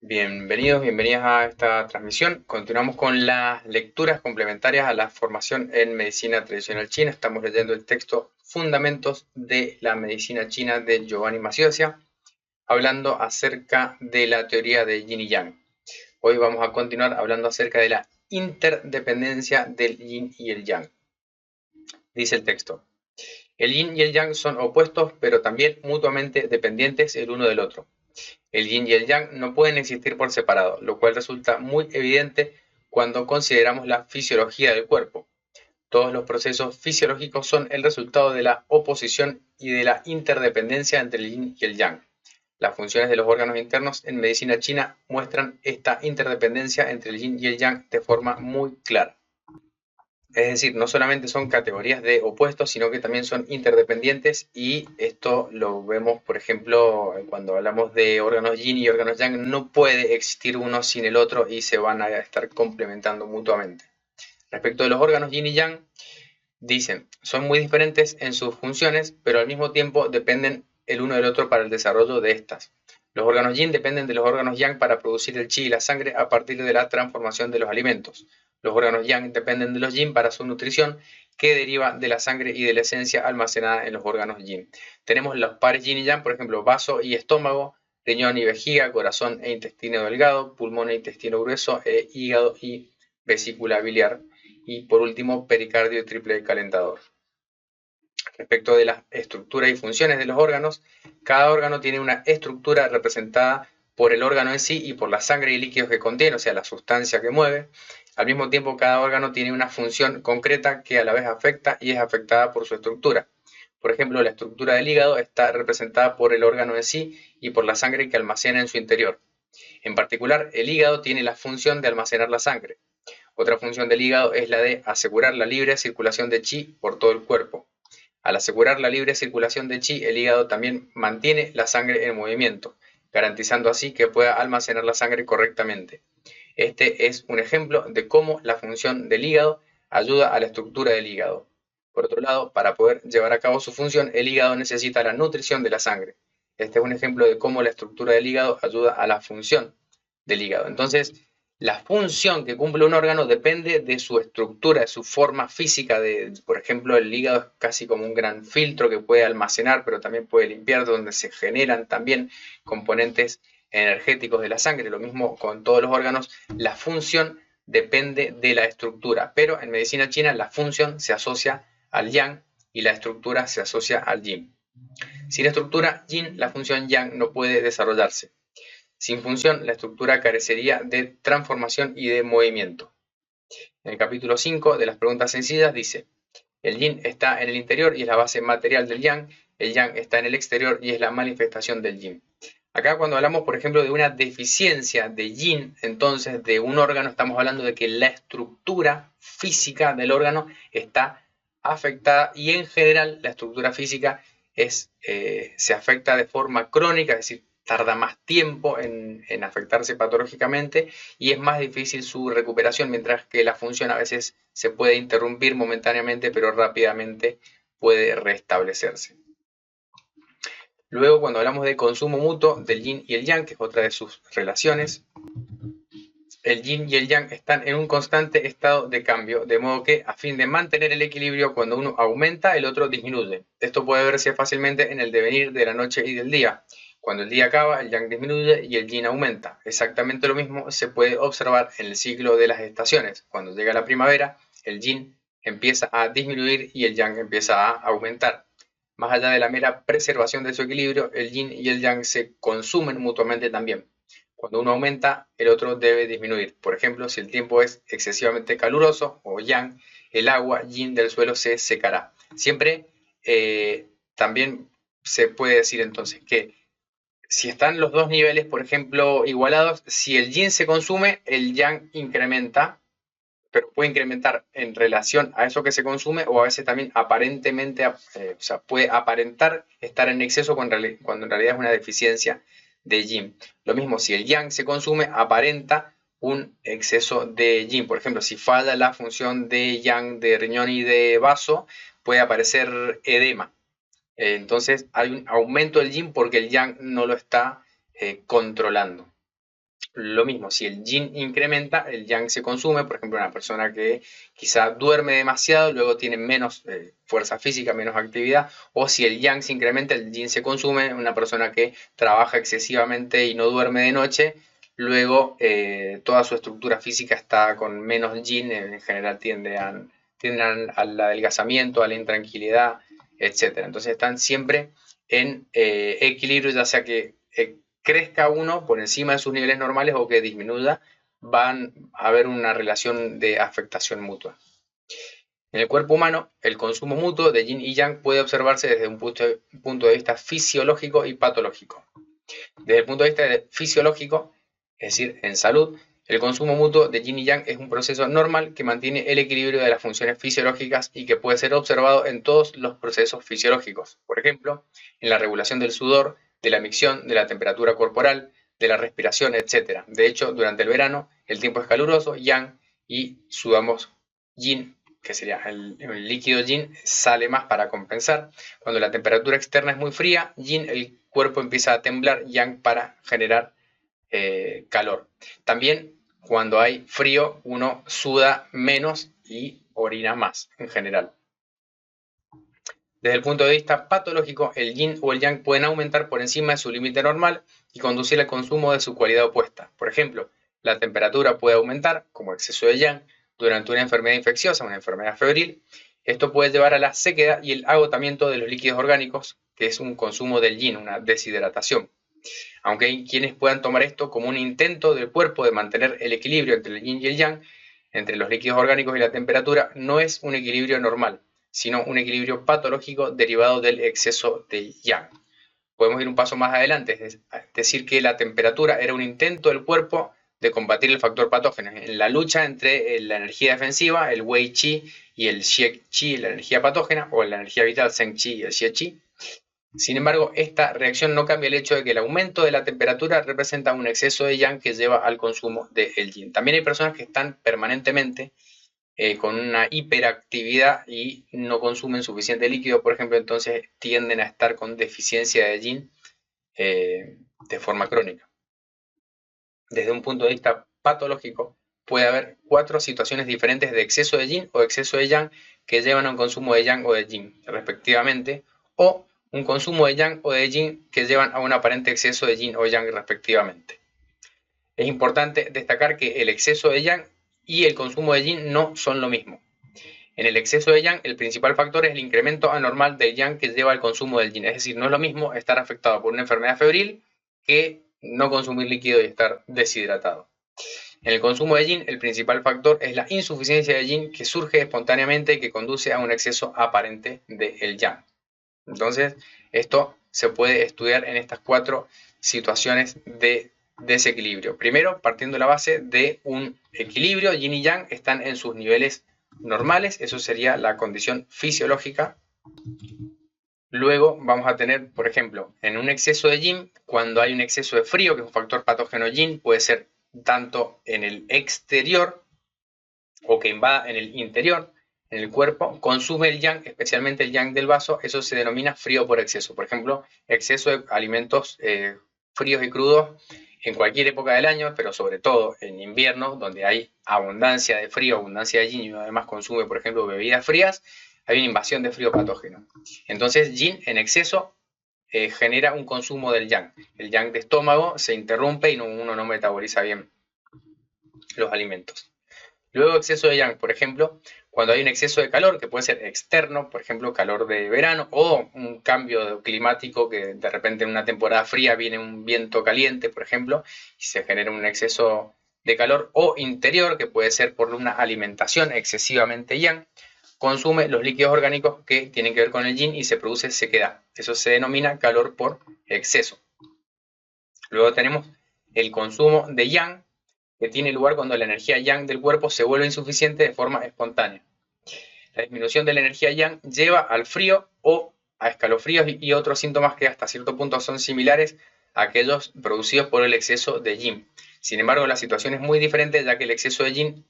Bienvenidos, bienvenidas a esta transmisión. Continuamos con las lecturas complementarias a la formación en medicina tradicional china. Estamos leyendo el texto Fundamentos de la medicina china de Giovanni Massiosia, hablando acerca de la teoría de Yin y Yang. Hoy vamos a continuar hablando acerca de la interdependencia del Yin y el Yang. Dice el texto: el Yin y el Yang son opuestos, pero también mutuamente dependientes el uno del otro. El yin y el yang no pueden existir por separado, lo cual resulta muy evidente cuando consideramos la fisiología del cuerpo. Todos los procesos fisiológicos son el resultado de la oposición y de la interdependencia entre el yin y el yang. Las funciones de los órganos internos en medicina china muestran esta interdependencia entre el yin y el yang de forma muy clara. Es decir, no solamente son categorías de opuestos, sino que también son interdependientes, y esto lo vemos, por ejemplo, cuando hablamos de órganos yin y órganos yang. No puede existir uno sin el otro y se van a estar complementando mutuamente. Respecto de los órganos yin y yang, dicen, son muy diferentes en sus funciones, pero al mismo tiempo dependen el uno del otro para el desarrollo de estas. Los órganos yin dependen de los órganos yang para producir el chi y la sangre a partir de la transformación de los alimentos. Los órganos yang dependen de los yin para su nutrición, que deriva de la sangre y de la esencia almacenada en los órganos yin. Tenemos los pares yin y yang, por ejemplo, vaso y estómago, riñón y vejiga, corazón e intestino delgado, pulmón e intestino grueso, hígado y vesícula biliar. Y por último, pericardio y triple calentador. Respecto de la estructura y funciones de los órganos, cada órgano tiene una estructura representada por el órgano en sí y por la sangre y líquidos que contiene, o sea, la sustancia que mueve. Al mismo tiempo, cada órgano tiene una función concreta que a la vez afecta y es afectada por su estructura. Por ejemplo, la estructura del hígado está representada por el órgano en sí y por la sangre que almacena en su interior. En particular, el hígado tiene la función de almacenar la sangre. Otra función del hígado es la de asegurar la libre circulación de chi por todo el cuerpo. Al asegurar la libre circulación de chi, el hígado también mantiene la sangre en movimiento, garantizando así que pueda almacenar la sangre correctamente. Este es un ejemplo de cómo la función del hígado ayuda a la estructura del hígado. Por otro lado, para poder llevar a cabo su función, el hígado necesita la nutrición de la sangre. Este es un ejemplo de cómo la estructura del hígado ayuda a la función del hígado. Entonces, la función que cumple un órgano depende de su estructura, de su forma física. Por ejemplo, el hígado es casi como un gran filtro que puede almacenar, pero también puede limpiar, donde se generan también componentes energéticos de la sangre. Lo mismo con todos los órganos, la función depende de la estructura, pero en medicina china la función se asocia al yang y la estructura se asocia al yin. Sin estructura yin, la función yang no puede desarrollarse. Sin función, la estructura carecería de transformación y de movimiento. En el capítulo 5 de las preguntas sencillas dice: el yin está en el interior y es la base material del yang, el yang está en el exterior y es la manifestación del yin. Acá, cuando hablamos, por ejemplo, de una deficiencia de yin, entonces de un órgano, estamos hablando de que la estructura física del órgano está afectada, y en general la estructura física se afecta de forma crónica, es decir, tarda más tiempo en afectarse patológicamente y es más difícil su recuperación, mientras que la función a veces se puede interrumpir momentáneamente, pero rápidamente puede restablecerse. Luego, cuando hablamos de consumo mutuo del yin y el yang, que es otra de sus relaciones, el yin y el yang están en un constante estado de cambio, de modo que, a fin de mantener el equilibrio, cuando uno aumenta, el otro disminuye. Esto puede verse fácilmente en el devenir de la noche y del día. Cuando el día acaba, el yang disminuye y el yin aumenta. Exactamente lo mismo se puede observar en el ciclo de las estaciones. Cuando llega la primavera, el yin empieza a disminuir y el yang empieza a aumentar. Más allá de la mera preservación de su equilibrio, el yin y el yang se consumen mutuamente también. Cuando uno aumenta, el otro debe disminuir. Por ejemplo, si el tiempo es excesivamente caluroso o yang, el agua yin del suelo se secará. Siempre también se puede decir entonces que si están los dos niveles, por ejemplo, igualados, si el yin se consume, el yang incrementa, pero puede incrementar en relación a eso que se consume, o a veces también aparentemente, o sea, puede aparentar estar en exceso cuando en realidad es una deficiencia de yin. Lo mismo, si el yang se consume, aparenta un exceso de yin. Por ejemplo, si falla la función de yang de riñón y de vaso, puede aparecer edema. Entonces hay un aumento del yin porque el yang no lo está controlando. lo mismo, si el yin incrementa, el yang se consume. Por ejemplo, una persona que quizá duerme demasiado, luego tiene menos fuerza física, menos actividad, o si el yang se incrementa, el yin se consume. Una persona que trabaja excesivamente y no duerme de noche, luego toda su estructura física está con menos yin, en general tienden al adelgazamiento, a la intranquilidad, etc. Entonces están siempre en equilibrio, ya sea que crezca uno por encima de sus niveles normales o que disminuya, van a haber una relación de afectación mutua. En el cuerpo humano, el consumo mutuo de yin y yang puede observarse desde un punto de vista fisiológico y patológico. Desde el punto de vista fisiológico, es decir, en salud, el consumo mutuo de yin y yang es un proceso normal que mantiene el equilibrio de las funciones fisiológicas y que puede ser observado en todos los procesos fisiológicos. Por ejemplo, en la regulación del sudor, de la micción, de la temperatura corporal, de la respiración, etc. De hecho, durante el verano, el tiempo es caluroso, yang, y sudamos yin, que sería el líquido yin, sale más para compensar. Cuando la temperatura externa es muy fría, yin, el cuerpo empieza a temblar, yang, para generar calor. También cuando hay frío, uno suda menos y orina más en general. Desde el punto de vista patológico, el yin o el yang pueden aumentar por encima de su límite normal y conducir al consumo de su cualidad opuesta. Por ejemplo, la temperatura puede aumentar, como exceso de yang, durante una enfermedad infecciosa, una enfermedad febril. Esto puede llevar a la sequedad y el agotamiento de los líquidos orgánicos, que es un consumo del yin, una deshidratación. Aunque hay quienes puedan tomar esto como un intento del cuerpo de mantener el equilibrio entre el yin y el yang, entre los líquidos orgánicos y la temperatura, no es un equilibrio normal, sino un equilibrio patológico derivado del exceso de yang. Podemos ir un paso más adelante, es decir, que la temperatura era un intento del cuerpo de combatir el factor patógeno, en la lucha entre la energía defensiva, el Wei Qi, y el Xie Qi, la energía patógena, o la energía vital, Zheng Qi y el Xie Qi. Sin embargo, esta reacción no cambia el hecho de que el aumento de la temperatura representa un exceso de yang que lleva al consumo del yin. También hay personas que están permanentemente con una hiperactividad y no consumen suficiente líquido, por ejemplo, entonces tienden a estar con deficiencia de yin de forma crónica. Desde un punto de vista patológico, puede haber 4 situaciones diferentes de exceso de yin o exceso de yang que llevan a un consumo de yang o de yin, respectivamente, o un consumo de yang o de yin que llevan a un aparente exceso de yin o yang, respectivamente. Es importante destacar que el exceso de yang y el consumo de yin no son lo mismo. En el exceso de yang, el principal factor es el incremento anormal del yang que lleva al consumo del yin. Es decir, no es lo mismo estar afectado por una enfermedad febril que no consumir líquido y estar deshidratado. En el consumo de yin, el principal factor es la insuficiencia de yin que surge espontáneamente y que conduce a un exceso aparente del yang. Entonces, esto se puede estudiar en estas 4 situaciones de desequilibrio. Primero, partiendo de la base de un equilibrio, yin y yang están en sus niveles normales, eso sería la condición fisiológica. Luego vamos a tener, por ejemplo, en un exceso de yin, cuando hay un exceso de frío, que es un factor patógeno yin, puede ser tanto en el exterior o que invada en el interior, en el cuerpo, consume el yang, especialmente el yang del vaso, eso se denomina frío por exceso. Por ejemplo, exceso de alimentos fríos y crudos en cualquier época del año, pero sobre todo en invierno, donde hay abundancia de frío, abundancia de yin, y además consume, por ejemplo, bebidas frías, hay una invasión de frío patógeno. Entonces, yin en exceso genera un consumo del yang. El yang de estómago se interrumpe y uno no metaboliza bien los alimentos. Luego, exceso de yang, por ejemplo, cuando hay un exceso de calor, que puede ser externo, por ejemplo, calor de verano, o un cambio climático, que de repente en una temporada fría viene un viento caliente, por ejemplo, y se genera un exceso de calor, o interior, que puede ser por una alimentación excesivamente yang, consume los líquidos orgánicos que tienen que ver con el yin y se produce sequedad. Eso se denomina calor por exceso. Luego tenemos el consumo de yang, que tiene lugar cuando la energía yang del cuerpo se vuelve insuficiente de forma espontánea. La disminución de la energía yang lleva al frío o a escalofríos y otros síntomas que hasta cierto punto son similares a aquellos producidos por el exceso de yin. Sin embargo, la situación es muy diferente, ya que el exceso de yin,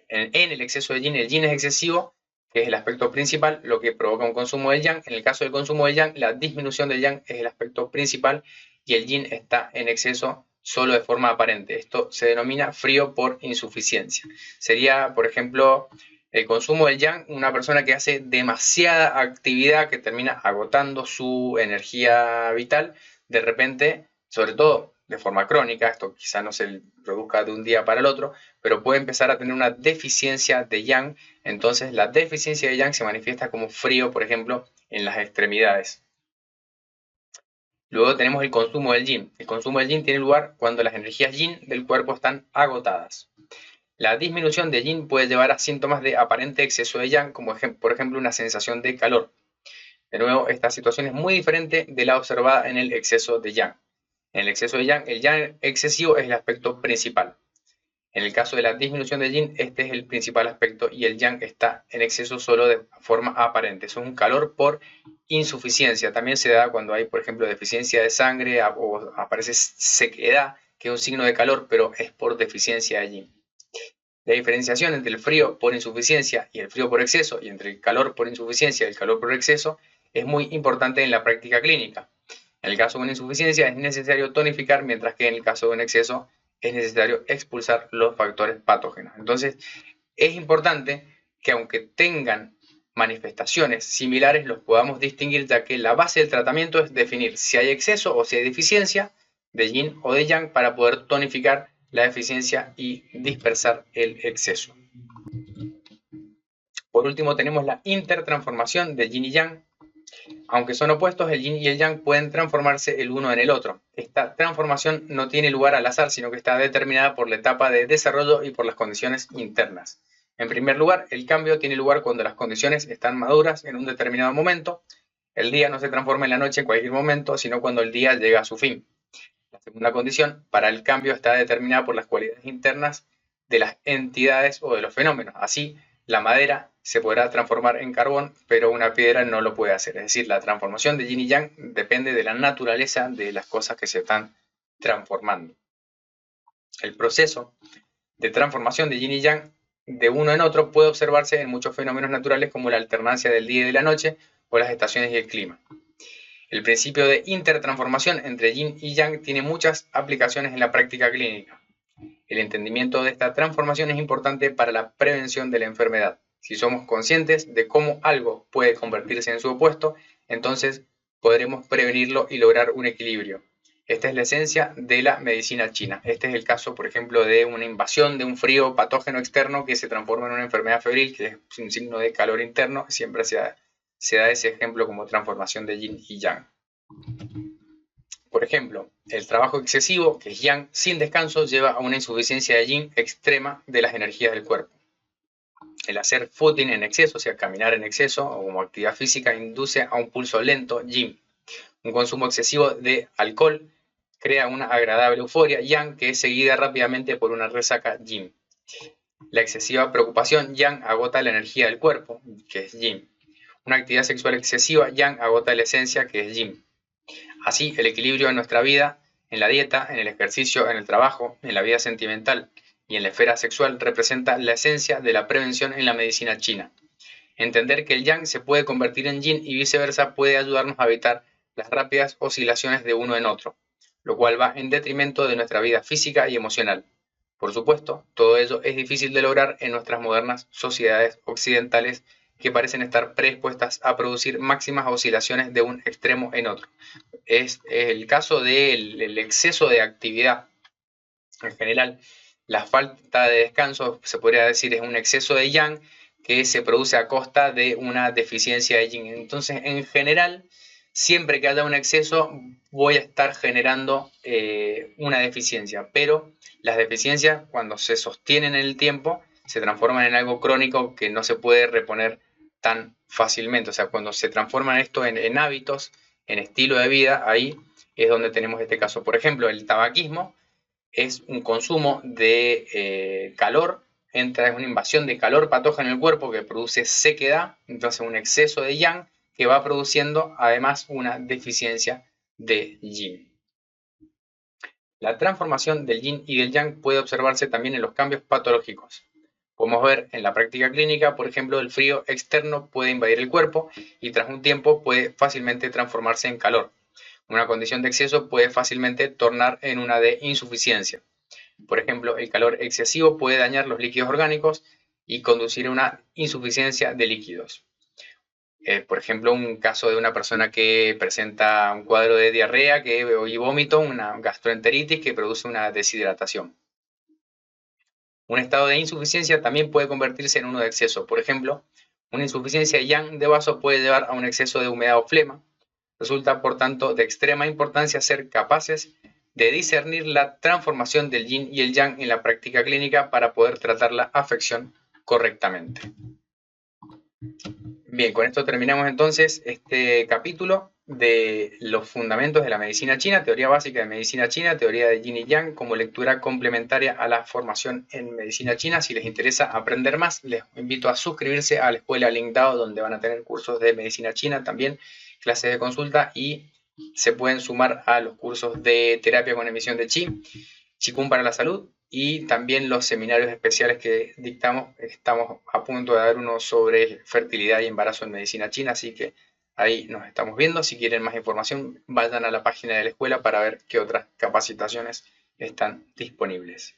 en el exceso de yin, el yin es excesivo, que es el aspecto principal, lo que provoca un consumo del yang. En el caso del consumo del yang, la disminución del yang es el aspecto principal y el yin está en exceso solo de forma aparente. Esto se denomina frío por insuficiencia. Sería, por ejemplo, el consumo del yang, una persona que hace demasiada actividad que termina agotando su energía vital, de repente, sobre todo de forma crónica, esto quizá no se produzca de un día para el otro, pero puede empezar a tener una deficiencia de yang. Entonces la deficiencia de yang se manifiesta como frío, por ejemplo, en las extremidades. Luego tenemos el consumo del yin. El consumo del yin tiene lugar cuando las energías yin del cuerpo están agotadas. La disminución de yin puede llevar a síntomas de aparente exceso de yang, como por ejemplo una sensación de calor. De nuevo, esta situación es muy diferente de la observada en el exceso de yang. En el exceso de yang, el yang excesivo es el aspecto principal. En el caso de la disminución de yin, este es el principal aspecto y el yang está en exceso solo de forma aparente. Es un calor por insuficiencia. También se da cuando hay, por ejemplo, deficiencia de sangre o aparece sequedad, que es un signo de calor, pero es por deficiencia de yin. La diferenciación entre el frío por insuficiencia y el frío por exceso, y entre el calor por insuficiencia y el calor por exceso, es muy importante en la práctica clínica. En el caso de una insuficiencia es necesario tonificar, mientras que en el caso de un exceso es necesario expulsar los factores patógenos. Entonces, es importante que aunque tengan manifestaciones similares, los podamos distinguir, ya que la base del tratamiento es definir si hay exceso o si hay deficiencia de yin o de yang para poder tonificar la deficiencia y dispersar el exceso. Por último, tenemos la intertransformación de yin y yang. Aunque son opuestos, el yin y el yang pueden transformarse el uno en el otro. Esta transformación no tiene lugar al azar, sino que está determinada por la etapa de desarrollo y por las condiciones internas. En primer lugar, el cambio tiene lugar cuando las condiciones están maduras en un determinado momento. El día no se transforma en la noche en cualquier momento, sino cuando el día llega a su fin. La segunda condición para el cambio está determinada por las cualidades internas de las entidades o de los fenómenos. Así, la madera se podrá transformar en carbón, pero una piedra no lo puede hacer. Es decir, la transformación de yin y yang depende de la naturaleza de las cosas que se están transformando. El proceso de transformación de yin y yang de uno en otro puede observarse en muchos fenómenos naturales, como la alternancia del día y de la noche o las estaciones y el clima. El principio de intertransformación entre yin y yang tiene muchas aplicaciones en la práctica clínica. El entendimiento de esta transformación es importante para la prevención de la enfermedad. Si somos conscientes de cómo algo puede convertirse en su opuesto, entonces podremos prevenirlo y lograr un equilibrio. Esta es la esencia de la medicina china. Este es el caso, por ejemplo, de una invasión de un frío patógeno externo que se transforma en una enfermedad febril, que es un signo de calor interno. Siempre se da ese ejemplo como transformación de yin y yang. Por ejemplo, el trabajo excesivo, que es yang, sin descanso, lleva a una insuficiencia de yin extrema de las energías del cuerpo. El hacer footing en exceso, o sea, caminar en exceso o como actividad física, induce a un pulso lento, yin. Un consumo excesivo de alcohol crea una agradable euforia, yang, que es seguida rápidamente por una resaca, yin. La excesiva preocupación, yang, agota la energía del cuerpo, que es yin. Una actividad sexual excesiva, yang, agota la esencia, que es yin. Así, el equilibrio en nuestra vida, en la dieta, en el ejercicio, en el trabajo, en la vida sentimental y en la esfera sexual, representa la esencia de la prevención en la medicina china. Entender que el yang se puede convertir en yin y viceversa puede ayudarnos a evitar las rápidas oscilaciones de uno en otro, lo cual va en detrimento de nuestra vida física y emocional. Por supuesto, todo ello es difícil de lograr en nuestras modernas sociedades occidentales, que parecen estar predispuestas a producir máximas oscilaciones de un extremo en otro. Es el caso del exceso de actividad. En general, la falta de descanso, se podría decir, es un exceso de yang que se produce a costa de una deficiencia de yin. Entonces, en general, siempre que haya un exceso, voy a estar generando una deficiencia. Pero las deficiencias, cuando se sostienen en el tiempo, se transforman en algo crónico que no se puede reponer tan fácilmente. O sea, cuando se transforman esto en hábitos, en estilo de vida, ahí es donde tenemos este caso. Por ejemplo, el tabaquismo es un consumo de calor, es una invasión de calor patógeno en el cuerpo que produce sequedad, entonces un exceso de yang que va produciendo además una deficiencia de yin. La transformación del yin y del yang puede observarse también en los cambios patológicos. Podemos ver en la práctica clínica, por ejemplo, el frío externo puede invadir el cuerpo y tras un tiempo puede fácilmente transformarse en calor. Una condición de exceso puede fácilmente tornar en una de insuficiencia. Por ejemplo, el calor excesivo puede dañar los líquidos orgánicos y conducir a una insuficiencia de líquidos. Por ejemplo, un caso de una persona que presenta un cuadro de diarrea y vómito, una gastroenteritis que produce una deshidratación. Un estado de insuficiencia también puede convertirse en uno de exceso. Por ejemplo, una insuficiencia Yang de vaso puede llevar a un exceso de humedad o flema. Resulta, por tanto, de extrema importancia ser capaces de discernir la transformación del yin y el yang en la práctica clínica para poder tratar la afección correctamente. Bien, con esto terminamos entonces este capítulo de los fundamentos de la medicina china, teoría básica de medicina china, teoría de yin y yang como lectura complementaria a la formación en medicina china. Si les interesa aprender más, les invito a suscribirse a la escuela LinkedIn, donde van a tener cursos de medicina china, también clases de consulta, y se pueden sumar a los cursos de terapia con emisión de Qi, Qigong para la salud, y también los seminarios especiales que dictamos. Estamos a punto de dar uno sobre fertilidad y embarazo en medicina china, así que ahí nos estamos viendo. Si quieren más información, vayan a la página de la escuela para ver qué otras capacitaciones están disponibles.